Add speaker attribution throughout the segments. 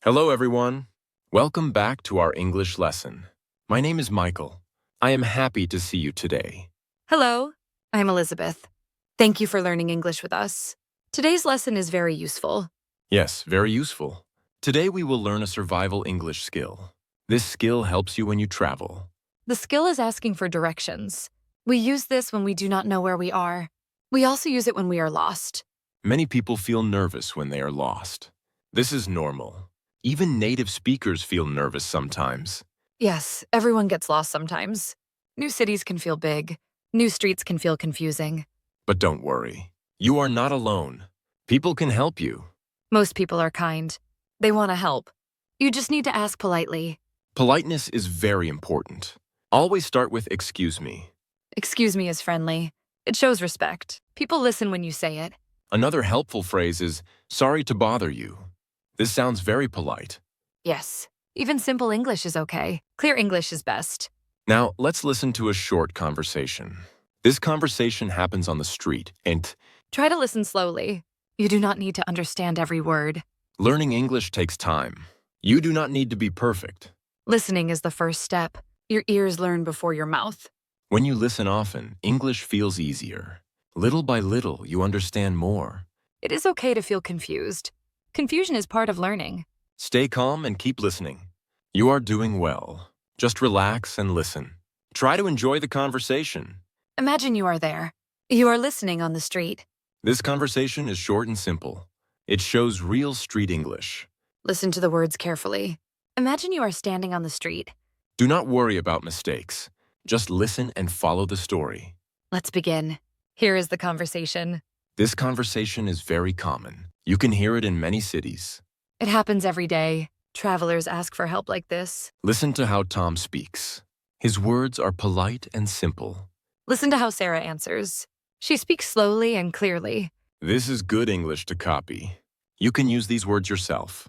Speaker 1: Hello, everyone. Welcome back to our English lesson. My name is Michael. I am happy to see you today.
Speaker 2: Hello, I'm Elizabeth. Thank you for learning English with us. Today's lesson is very useful.
Speaker 1: Yes, very useful. Today we will learn a survival English skill. This skill helps you when you travel.
Speaker 2: The skill is asking for directions. We use this when we do not know where we are. We also use it when we are lost.
Speaker 1: Many people feel nervous when they are lost. This is normal. Even native speakers feel nervous sometimes.
Speaker 2: Yes, everyone gets lost sometimes. New cities can feel big. New streets can feel confusing.
Speaker 1: But don't worry. You are not alone. People can help you.
Speaker 2: Most people are kind. They want to help. You just need to ask politely.
Speaker 1: Politeness is very important. Always start with "excuse me."
Speaker 2: Excuse me is friendly. It shows respect. People listen when you say it.
Speaker 1: Another helpful phrase is "sorry to bother you." This sounds very polite.
Speaker 2: Yes, even simple English is okay. Clear English is best.
Speaker 1: Now, let's listen to a short conversation. This conversation happens on the street, and
Speaker 2: Try to listen slowly. You do not need to understand every word.
Speaker 1: learning English takes time. You do not need to be perfect.
Speaker 2: Listening is the first step. Your ears learn before your mouth.
Speaker 1: When you listen often, English feels easier. Little by little, you understand more.
Speaker 2: It is okay to feel confused. Confusion is part of learning.
Speaker 1: Stay calm and keep listening. You are doing well. Just relax and listen. Try to enjoy the conversation.
Speaker 2: Imagine you are there. You are listening on the street.
Speaker 1: This conversation is short and simple. It shows real street English.
Speaker 2: Listen to the words carefully. Imagine you are standing on the street.
Speaker 1: Do not worry about mistakes. Just listen and follow the story.
Speaker 2: Let's begin. Here is the conversation.
Speaker 1: This conversation is very common. You can hear it in many cities.
Speaker 2: It happens every day. Travelers ask for help like this.
Speaker 1: Listen to how Tom speaks. His words are polite and simple.
Speaker 2: Listen to how Sarah answers. She speaks slowly and clearly.
Speaker 1: This is good English to copy. You can use these words yourself.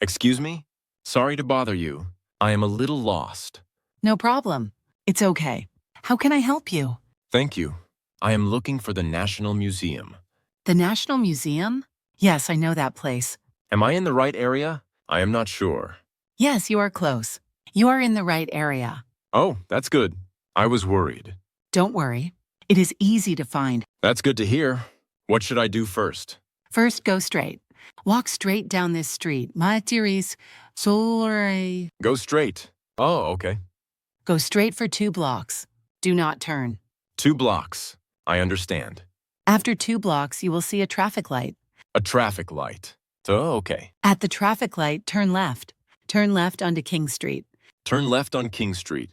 Speaker 1: Excuse me? Sorry to bother you. I am a little lost.
Speaker 3: No problem. It's okay. How can I help you?
Speaker 1: Thank you. I am looking for the National Museum.
Speaker 3: The National Museum? Yes, I know that place.
Speaker 1: Am I in the right area? I am not sure.
Speaker 3: Yes, you are close. You are in the right area.
Speaker 1: Oh, that's good. I was worried.
Speaker 3: Don't worry. It is easy to find.
Speaker 1: That's good to hear. What should I do first?
Speaker 3: First, go straight. Walk straight down this street. Matiris, Solare.
Speaker 1: Go straight. Oh, okay.
Speaker 3: Go straight for 2 blocks. Do not turn.
Speaker 1: 2 blocks. I understand.
Speaker 3: After 2 blocks, you will see a traffic light.
Speaker 1: A traffic light. Oh, okay.
Speaker 3: At the traffic light, turn left. Turn left onto King Street.
Speaker 1: Turn left on King Street.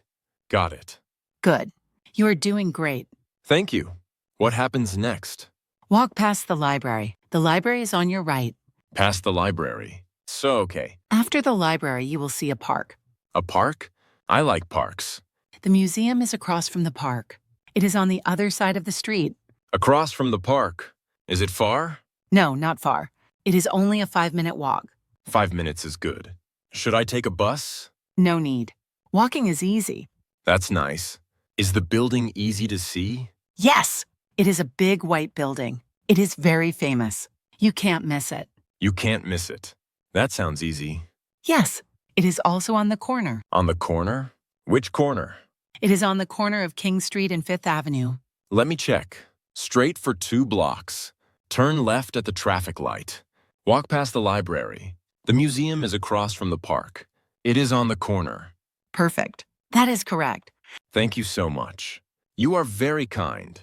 Speaker 1: Got it.
Speaker 3: Good. You are doing great.
Speaker 1: Thank you. What happens next?
Speaker 3: Walk past the library. The library is on your right.
Speaker 1: Past the library. So, okay.
Speaker 3: After the library, you will see a park.
Speaker 1: A park? I like parks.
Speaker 3: The museum is across from the park. It is on the other side of the street.
Speaker 1: Across from the park. Is it far?
Speaker 3: No, not far. It is only a 5-minute walk.
Speaker 1: 5 minutes is good. Should I take a bus?
Speaker 3: No need. Walking is easy.
Speaker 1: That's nice. Is the building easy to see?
Speaker 3: Yes! It is a big white building. It is very famous. You can't miss it.
Speaker 1: You can't miss it. That sounds easy.
Speaker 3: Yes, it is also on the corner.
Speaker 1: On the corner? Which corner?
Speaker 3: It is on the corner of King Street and 5th Avenue.
Speaker 1: Let me check. Straight for 2 blocks. Turn left at the traffic light. Walk past the library. The museum is across from the park. It is on the corner.
Speaker 3: Perfect. That is correct.
Speaker 1: Thank you so much. You are very kind.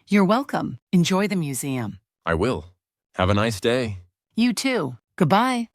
Speaker 3: You're welcome. Enjoy the museum.
Speaker 1: I will. Have a nice day.
Speaker 3: You too. Goodbye.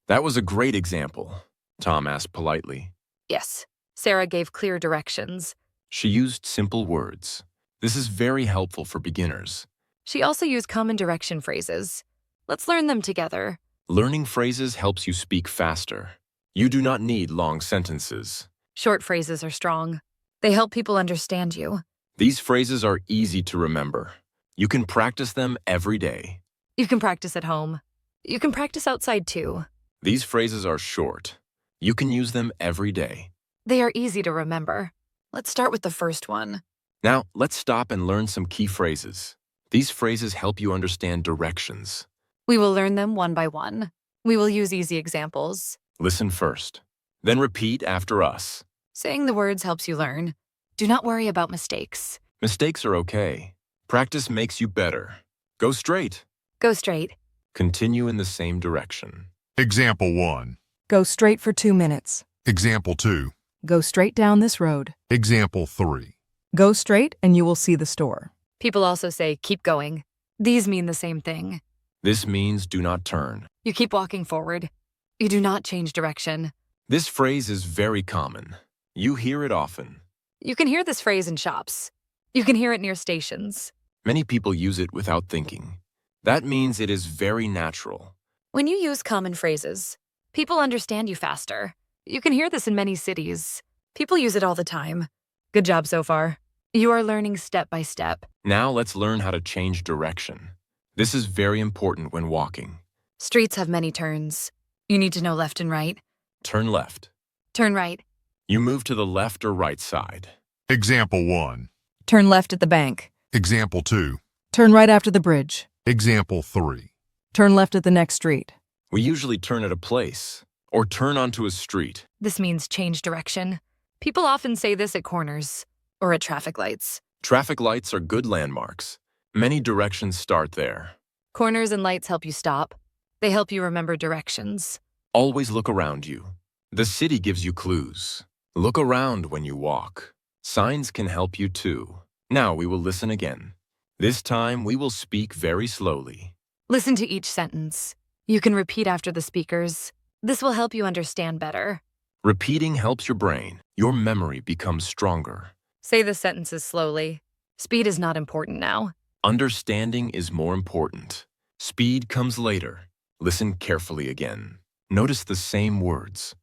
Speaker 1: That was a great example, Tom asked politely.
Speaker 2: Yes, Sarah gave clear directions.
Speaker 1: She used simple words. This is very helpful for beginners.
Speaker 2: She also used common direction phrases. Let's learn them together.
Speaker 1: Learning phrases helps you speak faster. You do not need long sentences.
Speaker 2: Short phrases are strong. They help people understand you.
Speaker 1: These phrases are easy to remember. You can practice them every day.
Speaker 2: You can practice at home. You can practice outside too.
Speaker 1: These phrases are short. You can use them every day.
Speaker 2: They are easy to remember. Let's start with the first one.
Speaker 1: Now, let's stop and learn some key phrases. These phrases help you understand directions.
Speaker 2: We will learn them one by one. We will use easy examples.
Speaker 1: Listen first, then repeat after us.
Speaker 2: Saying the words helps you learn. Do not worry about mistakes.
Speaker 1: Mistakes are okay. Practice makes you better. Go straight.
Speaker 2: Go straight.
Speaker 1: Continue in the same direction.
Speaker 4: Example 1.
Speaker 5: Go straight for 2 minutes.
Speaker 4: Example 2.
Speaker 5: Go straight down this road.
Speaker 4: Example 3.
Speaker 5: Go straight and you will see the store.
Speaker 2: People also say, keep going. These mean the same thing.
Speaker 1: This means do not turn.
Speaker 2: You keep walking forward. You do not change direction.
Speaker 1: This phrase is very common. You hear it often.
Speaker 2: You can hear this phrase in shops. You can hear it near stations.
Speaker 1: Many people use it without thinking. That means it is very natural.
Speaker 2: When you use common phrases, people understand you faster. You can hear this in many cities. People use it all the time. Good job so far. You are learning step by step.
Speaker 1: Now let's learn how to change direction. This is very important when walking.
Speaker 2: Streets have many turns. You need to know left and right.
Speaker 1: Turn left.
Speaker 2: Turn right.
Speaker 1: You move to the left or right side.
Speaker 4: Example 1.
Speaker 5: Turn left at the bank.
Speaker 4: Example 2.
Speaker 5: Turn right after the bridge.
Speaker 4: Example 3.
Speaker 5: Turn left at the next street.
Speaker 1: We usually turn at a place or turn onto a street.
Speaker 2: This means change direction. People often say this at corners or at traffic lights.
Speaker 1: Traffic lights are good landmarks. Many directions start there.
Speaker 2: Corners and lights help you stop. They help you remember directions.
Speaker 1: Always look around you. The city gives you clues. Look around when you walk. Signs can help you too. Now we will listen again. This time we will speak very slowly.
Speaker 2: Listen to each sentence. You can repeat after the speakers. This will help you understand better.
Speaker 1: Repeating helps your brain. Your memory becomes stronger.
Speaker 2: Say the sentences slowly. Speed is not important now.
Speaker 1: Understanding is more important. Speed comes later. Listen carefully again. Notice the same words.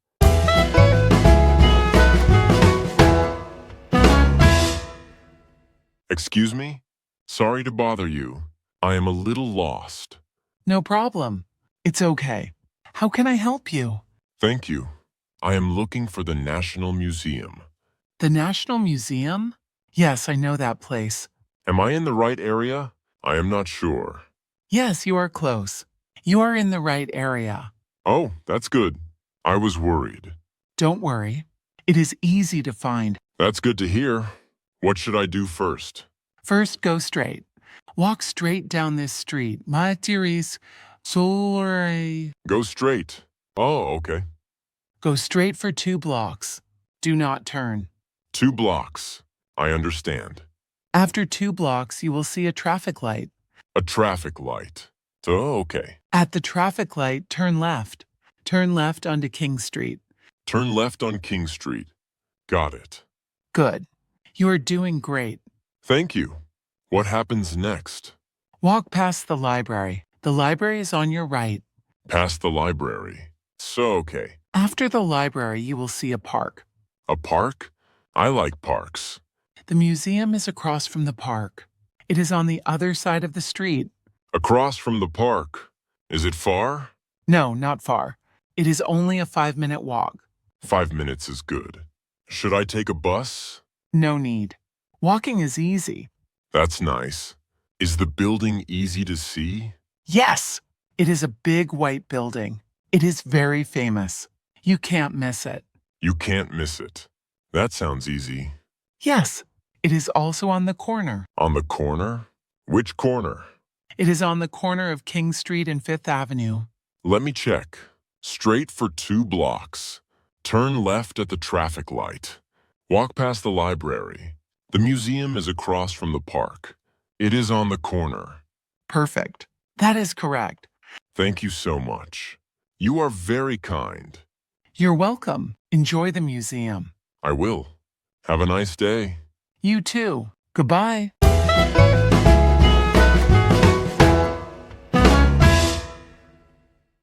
Speaker 6: Excuse me? Sorry to bother you. I am a little lost.
Speaker 7: No problem. It's okay. How can I help you?
Speaker 6: Thank you. I am looking for the National Museum.
Speaker 7: The National Museum? Yes, I know that place.
Speaker 6: Am I in the right area? I am not sure.
Speaker 7: Yes, you are close. You are in the right area.
Speaker 6: Oh, that's good. I was worried.
Speaker 7: Don't worry. It is easy to find.
Speaker 6: That's good to hear. What should I do first?
Speaker 7: First, go straight. Walk straight down this street. Matiris Solare.
Speaker 6: Go straight. Oh, okay.
Speaker 7: Go straight for 2 blocks. Do not turn.
Speaker 6: 2 blocks. I understand.
Speaker 7: After 2 blocks, you will see a traffic light.
Speaker 6: A traffic light. Oh, okay.
Speaker 7: At the traffic light, turn left. Turn left onto King Street.
Speaker 6: Turn left on King Street. Got it.
Speaker 7: Good. You are doing great.
Speaker 6: Thank you. What happens next?
Speaker 7: Walk past the library. The library is on your right.
Speaker 6: Past the library. So, okay.
Speaker 7: After the library, you will see a park.
Speaker 6: A park? I like parks.
Speaker 7: The museum is across from the park. It is on the other side of the street.
Speaker 6: Across from the park. Is it far?
Speaker 7: No, not far. It is only a 5-minute walk.
Speaker 6: 5 minutes is good. Should I take a bus?
Speaker 7: No need. Walking is easy.
Speaker 6: That's nice. Is the building easy to see?
Speaker 7: Yes! It is a big white building. It is very famous. You can't miss it.
Speaker 6: You can't miss it. That sounds easy.
Speaker 7: Yes, it is also on the corner.
Speaker 6: On the corner? Which corner?
Speaker 7: It is on the corner of King Street and 5th Avenue.
Speaker 6: Let me check. Straight for 2 blocks. Turn left at the traffic light. Walk past the library. The museum is across from the park. It is on the corner.
Speaker 7: Perfect. That is correct.
Speaker 6: Thank you so much. You are very kind.
Speaker 7: You're welcome. Enjoy the museum.
Speaker 6: I will. Have a nice day.
Speaker 7: You too. Goodbye.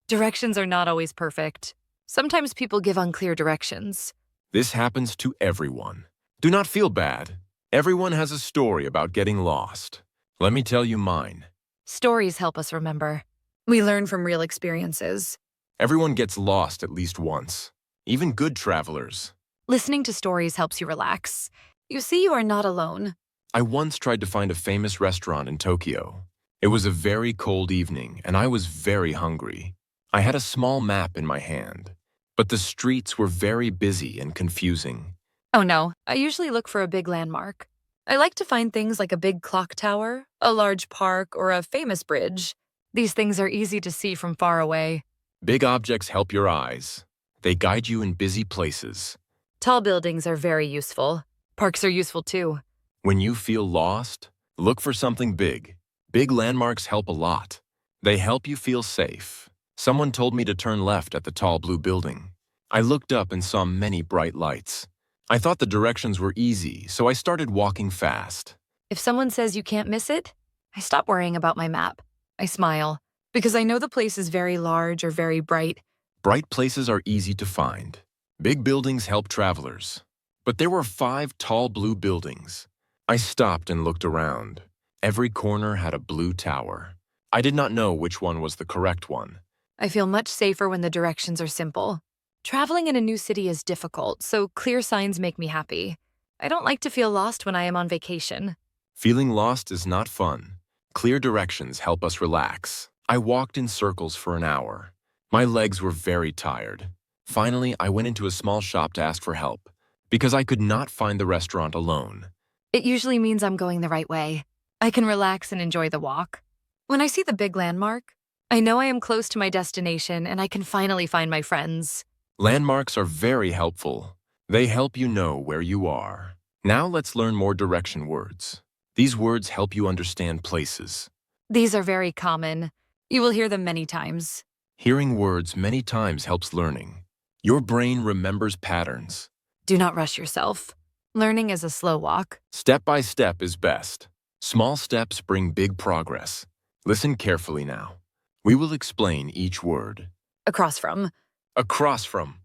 Speaker 2: Directions are not always perfect. Sometimes people give unclear directions.
Speaker 1: This happens to everyone. Do not feel bad. Everyone has a story about getting lost. Let me tell you mine.
Speaker 2: Stories help us remember. We learn from real experiences.
Speaker 1: Everyone gets lost at least once. Even good travelers.
Speaker 2: Listening to stories helps you relax. You see, you are not alone.
Speaker 1: I once tried to find a famous restaurant in Tokyo. It was a very cold evening, and I was very hungry. I had a small map in my hand, but the streets were very busy and confusing.
Speaker 2: Oh no, I usually look for a big landmark. I like to find things like a big clock tower, a large park, or a famous bridge. These things are easy to see from far away.
Speaker 1: Big objects help your eyes. They guide you in busy places.
Speaker 2: Tall buildings are very useful. Parks are useful too.
Speaker 1: When you feel lost, look for something big. Big landmarks help a lot. They help you feel safe. Someone told me to turn left at the tall blue building. I looked up and saw many bright lights. I thought the directions were easy, so I started walking fast.
Speaker 2: If someone says you can't miss it, I stop worrying about my map. I smile, because I know the place is very large or very bright.
Speaker 1: Bright places are easy to find. Big buildings help travelers. But there were 5 tall blue buildings. I stopped and looked around. Every corner had a blue tower. I did not know which one was the correct one.
Speaker 2: I feel much safer when the directions are simple. Traveling in a new city is difficult, so clear signs make me happy. I don't like to feel lost when I am on vacation.
Speaker 1: Feeling lost is not fun. Clear directions help us relax. I walked in circles for an hour. My legs were very tired. Finally, I went into a small shop to ask for help, because I could not find the restaurant alone.
Speaker 2: It usually means I'm going the right way. I can relax and enjoy the walk. When I see the big landmark, I know I am close to my destination and I can finally find my friends.
Speaker 1: Landmarks are very helpful. They help you know where you are. Now let's learn more direction words. These words help you understand places.
Speaker 2: These are very common. You will hear them many times.
Speaker 1: Hearing words many times helps learning. Your brain remembers patterns.
Speaker 2: Do not rush yourself. Learning is a slow walk.
Speaker 1: Step by step is best. Small steps bring big progress. Listen carefully now. We will explain each word.
Speaker 2: Across from.
Speaker 1: Across from.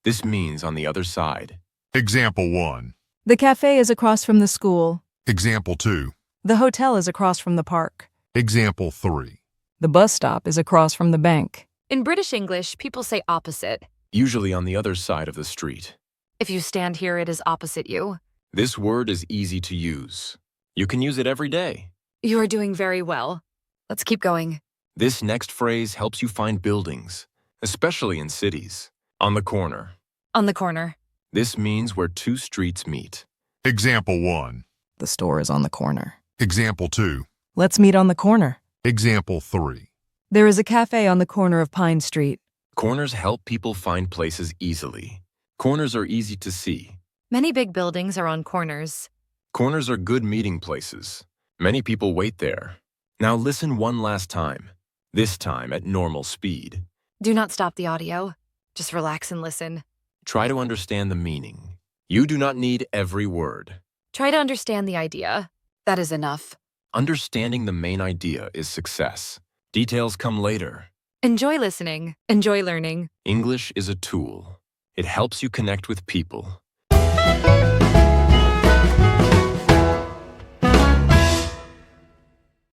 Speaker 1: This means on the other side.
Speaker 4: Example 1.
Speaker 5: The cafe is across from the school.
Speaker 4: Example 2.
Speaker 5: The hotel is across from the park.
Speaker 4: Example 3.
Speaker 5: The bus stop is across from the bank.
Speaker 2: In British English, people say opposite.
Speaker 1: Usually on the other side of the street.
Speaker 2: If you stand here, it is opposite you.
Speaker 1: This word is easy to use. You can use it every day.
Speaker 2: You are doing very well. Let's keep going.
Speaker 1: This next phrase helps you find buildings, especially in cities. On the corner.
Speaker 2: On the corner.
Speaker 1: This means where 2 streets meet.
Speaker 4: Example 1.
Speaker 5: The store is on the corner.
Speaker 4: Example 2.
Speaker 5: Let's meet on the corner.
Speaker 4: Example 3.
Speaker 5: There is a cafe on the corner of Pine Street.
Speaker 1: Corners help people find places easily. Corners are easy to see.
Speaker 2: Many big buildings are on corners.
Speaker 1: Corners are good meeting places. Many people wait there. Now listen one last time, this time at normal speed.
Speaker 2: Do not stop the audio. Just relax and listen.
Speaker 1: Try to understand the meaning. You do not need every word.
Speaker 2: Try to understand the idea. That is enough.
Speaker 1: Understanding the main idea is success. Details come later.
Speaker 2: Enjoy listening. Enjoy learning.
Speaker 1: English is a tool. It helps you connect with people.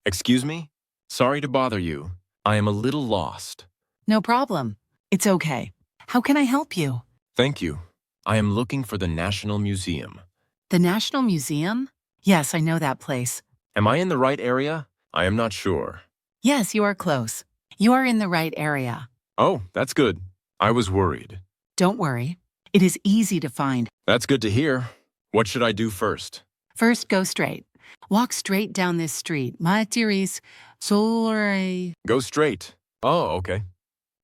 Speaker 1: Excuse me? Sorry to bother you. I am a little lost.
Speaker 3: No problem. It's okay. How can I help you?
Speaker 1: Thank you. I am looking for the National Museum.
Speaker 3: The National Museum? Yes, I know that place.
Speaker 1: Am I in the right area? I am not sure.
Speaker 3: Yes, you are close. You are in the right area.
Speaker 1: Oh, that's good. I was worried.
Speaker 3: Don't worry. It is easy to find.
Speaker 1: That's good to hear. What should I do first?
Speaker 3: First, go straight. Walk straight down this street. Matiris, Solare.
Speaker 1: Go straight. Oh, okay.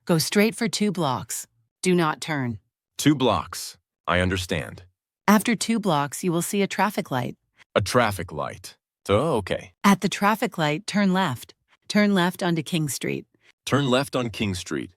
Speaker 3: Go straight for 2 blocks. Do not turn.
Speaker 1: 2 blocks. I understand.
Speaker 3: After 2 blocks, you will see a traffic light.
Speaker 1: A traffic light. Oh, okay.
Speaker 3: At the traffic light, turn left. Turn left onto King Street.
Speaker 1: Turn left on King Street.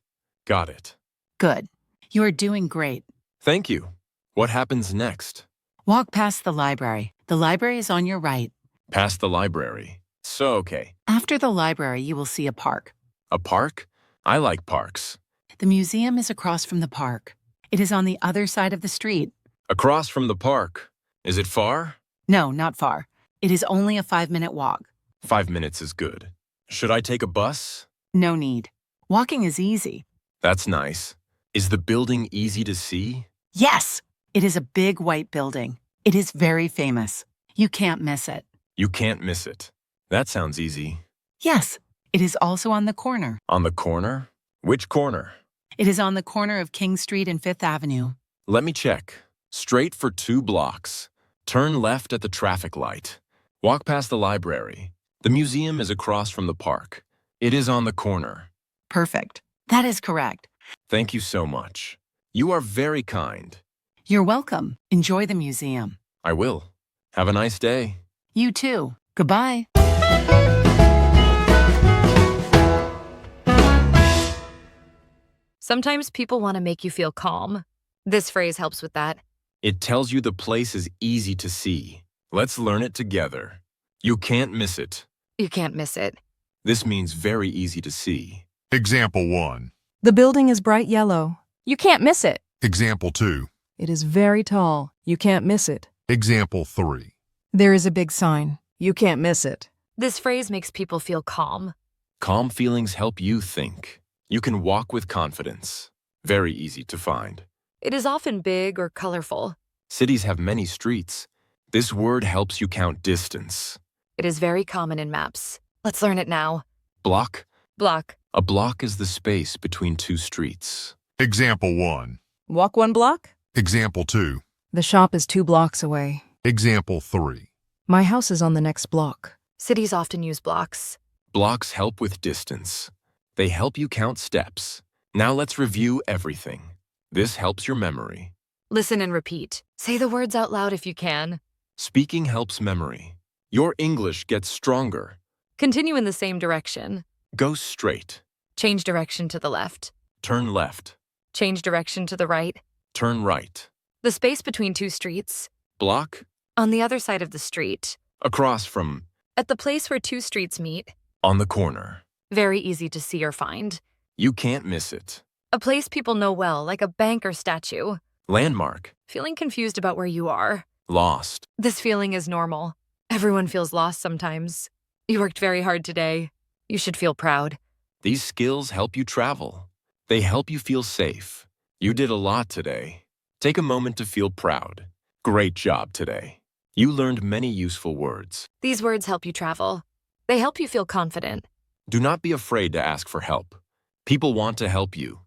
Speaker 1: Got it.
Speaker 3: Good. You are doing great.
Speaker 1: Thank you. What happens next?
Speaker 3: Walk past the library. The library is on your right.
Speaker 1: Past the library. So, okay.
Speaker 3: After the library, you will see a park.
Speaker 1: A park? I like parks.
Speaker 3: The museum is across from the park. It is on the other side of the street.
Speaker 1: Across from the park. Is it far?
Speaker 3: No, not far. It is only a 5-minute walk.
Speaker 1: 5 minutes is good. Should I take a bus?
Speaker 3: No need. Walking is easy.
Speaker 1: That's nice. Is the building easy to see?
Speaker 3: Yes! It is a big white building. It is very famous. You can't miss it.
Speaker 1: You can't miss it. That sounds easy.
Speaker 3: Yes, it is also on the corner.
Speaker 1: On the corner? Which corner?
Speaker 3: It is on the corner of King Street and Fifth Avenue.
Speaker 1: Let me check. Straight for 2 blocks. Turn left at the traffic light. Walk past the library. The museum is across from the park. It is on the corner.
Speaker 3: Perfect. That is correct.
Speaker 1: Thank you so much. You are very kind.
Speaker 3: You're welcome. Enjoy the museum.
Speaker 1: I will. Have a nice day.
Speaker 3: You too. Goodbye.
Speaker 2: Sometimes people want to make you feel calm. This phrase helps with that.
Speaker 1: It tells you the place is easy to see. Let's learn it together. You can't miss it.
Speaker 2: You can't miss it.
Speaker 1: This means very easy to see.
Speaker 4: Example 1.
Speaker 5: The building is bright yellow. You can't miss it.
Speaker 4: Example 2.
Speaker 5: It is very tall. You can't miss it.
Speaker 4: Example 3.
Speaker 5: There is a big sign. You can't miss it.
Speaker 2: This phrase makes people feel calm.
Speaker 1: Calm feelings help you think. You can walk with confidence. Very easy to find.
Speaker 2: It is often big or colorful.
Speaker 1: Cities have many streets. This word helps you count distance.
Speaker 2: It is very common in maps. Let's learn it now.
Speaker 1: Block.
Speaker 2: Block.
Speaker 1: A block is the space between 2 streets.
Speaker 4: Example 1.
Speaker 5: Walk 1 block?
Speaker 4: Example 2.
Speaker 5: The shop is 2 blocks away.
Speaker 4: Example 3.
Speaker 5: My house is on the next block.
Speaker 2: Cities often use blocks.
Speaker 1: Blocks help with distance. They help you count steps. Now let's review everything. This helps your memory.
Speaker 2: Listen and repeat. Say the words out loud if you can.
Speaker 1: Speaking helps memory. Your English gets stronger.
Speaker 2: Continue in the same direction.
Speaker 1: Go straight.
Speaker 2: Change direction to the left.
Speaker 1: Turn left.
Speaker 2: Change direction to the right.
Speaker 1: Turn right.
Speaker 2: The space between 2 streets.
Speaker 1: Block.
Speaker 2: On the other side of the street.
Speaker 1: Across from.
Speaker 2: At the place where 2 streets meet.
Speaker 1: On the corner.
Speaker 2: Very easy to see or find.
Speaker 1: You can't miss it.
Speaker 2: A place people know well, like a bank or statue.
Speaker 1: Landmark.
Speaker 2: Feeling confused about where you are.
Speaker 1: Lost.
Speaker 2: This feeling is normal. Everyone feels lost sometimes. You worked very hard today. You should feel proud.
Speaker 1: These skills help you travel. They help you feel safe. You did a lot today. Take a moment to feel proud. Great job today. You learned many useful words.
Speaker 2: These words help you travel. They help you feel confident.
Speaker 1: Do not be afraid to ask for help. People want to help you.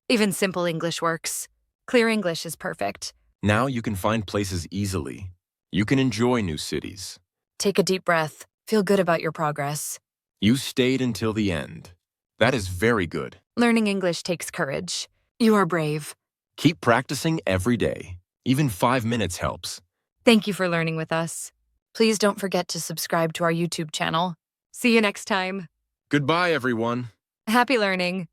Speaker 2: Even simple English works. Clear English is perfect.
Speaker 1: Now you can find places easily. You can enjoy new cities.
Speaker 2: Take a deep breath. Feel good about your progress.
Speaker 1: You stayed until the end. That is very good.
Speaker 2: Learning English takes courage. You are brave.
Speaker 1: Keep practicing every day. Even 5 minutes helps.
Speaker 2: Thank you for learning with us. Please don't forget to subscribe to our YouTube channel. See you next time.
Speaker 1: Goodbye, everyone.
Speaker 2: Happy learning.